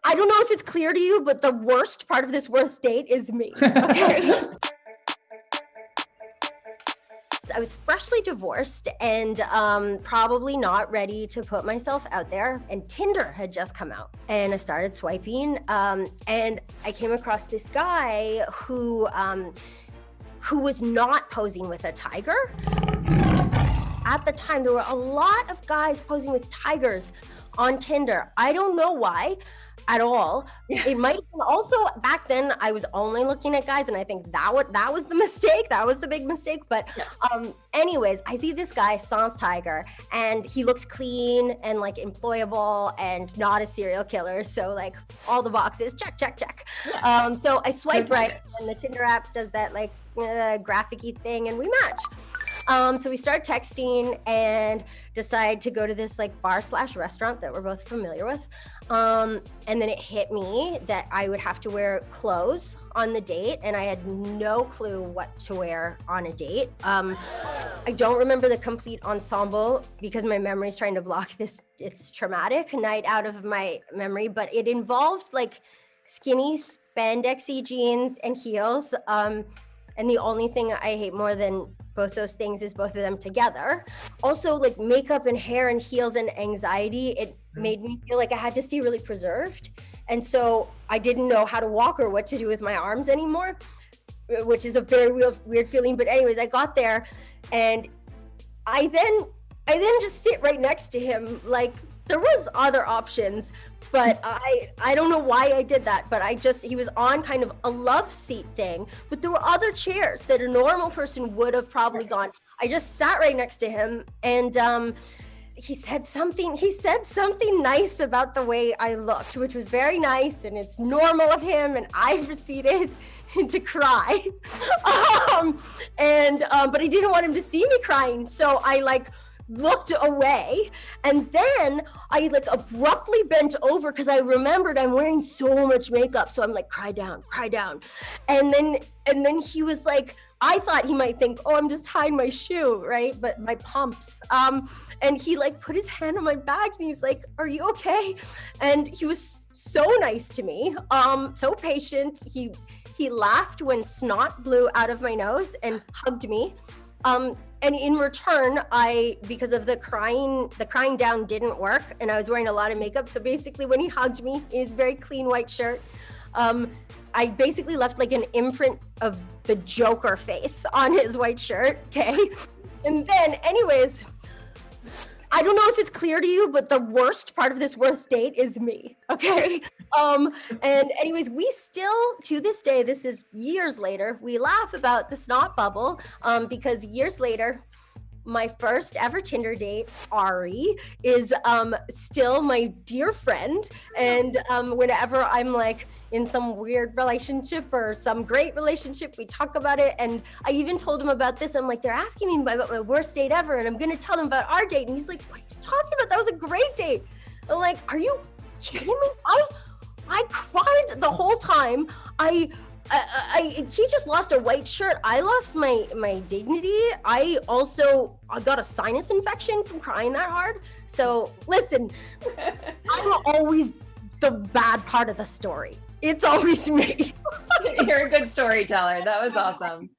I don't know if it's clear to you, but the worst part of this worst date is me. Okay. I was freshly divorced and probably not ready to put myself out there. And Tinder had just come out, and I started swiping. And I came across this guy who was not posing with a tiger. At the time, there were a lot of guys posing with tigers on Tinder. I don't know why at all. It might have been also back then I was only looking at guys, and I think that was the mistake. That was the big mistake. But anyways, I see this guy, Sans Tiger, and he looks clean and like employable and not a serial killer. So like all the boxes, check, check, check. Yeah. So I swipe right, and the Tinder app does that like graphic-y thing, and we match. So we start texting and decide to go to this like bar/restaurant that we're both familiar with. And then it hit me that I would have to wear clothes on the date, and I had no clue what to wear on a date. I don't remember the complete ensemble because my memory is trying to block this. It's traumatic night out of my memory, but it involved like skinny spandexy jeans and heels. And the only thing I hate more than both those things is both of them together. Also, like makeup and hair and heels and anxiety, it made me feel like I had to stay really preserved. And so I didn't know how to walk or what to do with my arms anymore, which is a very weird feeling. But anyways, I got there, and I then just sit right next to him. Like there was other options, but I don't know why I did that, but he was on kind of a love seat thing, but there were other chairs that a normal person would have probably gone. I just sat right next to him, and he said something nice about the way I looked, which was very nice, and it's normal of him, and I proceeded to cry. But I didn't want him to see me crying, so I like looked away, and then I like abruptly bent over because I remembered I'm wearing so much makeup, so I'm like, cry down, and then he was like, I thought he might think, oh, I'm just tying my shoe, right, but my pumps, and he like put his hand on my back, and he's like, are you okay? And he was so nice to me, so patient. He laughed when snot blew out of my nose and hugged me. And in return, because of the crying down didn't work, and I was wearing a lot of makeup. So basically when he hugged me in his very clean white shirt, I basically left like an imprint of the Joker face on his white shirt. Okay. And then anyways, I don't know if it's clear to you, but the worst part of this worst date is me. Okay. And anyways, we still, to this day, this is years later, we laugh about the snot bubble, because years later, my first ever Tinder date, Ari, is still my dear friend. And whenever I'm like in some weird relationship or some great relationship, we talk about it. And I even told him about this. I'm like, they're asking me about my worst date ever, and I'm going to tell them about our date. And he's like, what are you talking about? That was a great date. I'm like, are you kidding me? I cried the whole time. He just lost a white shirt. I lost my dignity. I got a sinus infection from crying that hard. So listen, I'm always the bad part of the story. It's always me. You're a good storyteller. That was awesome.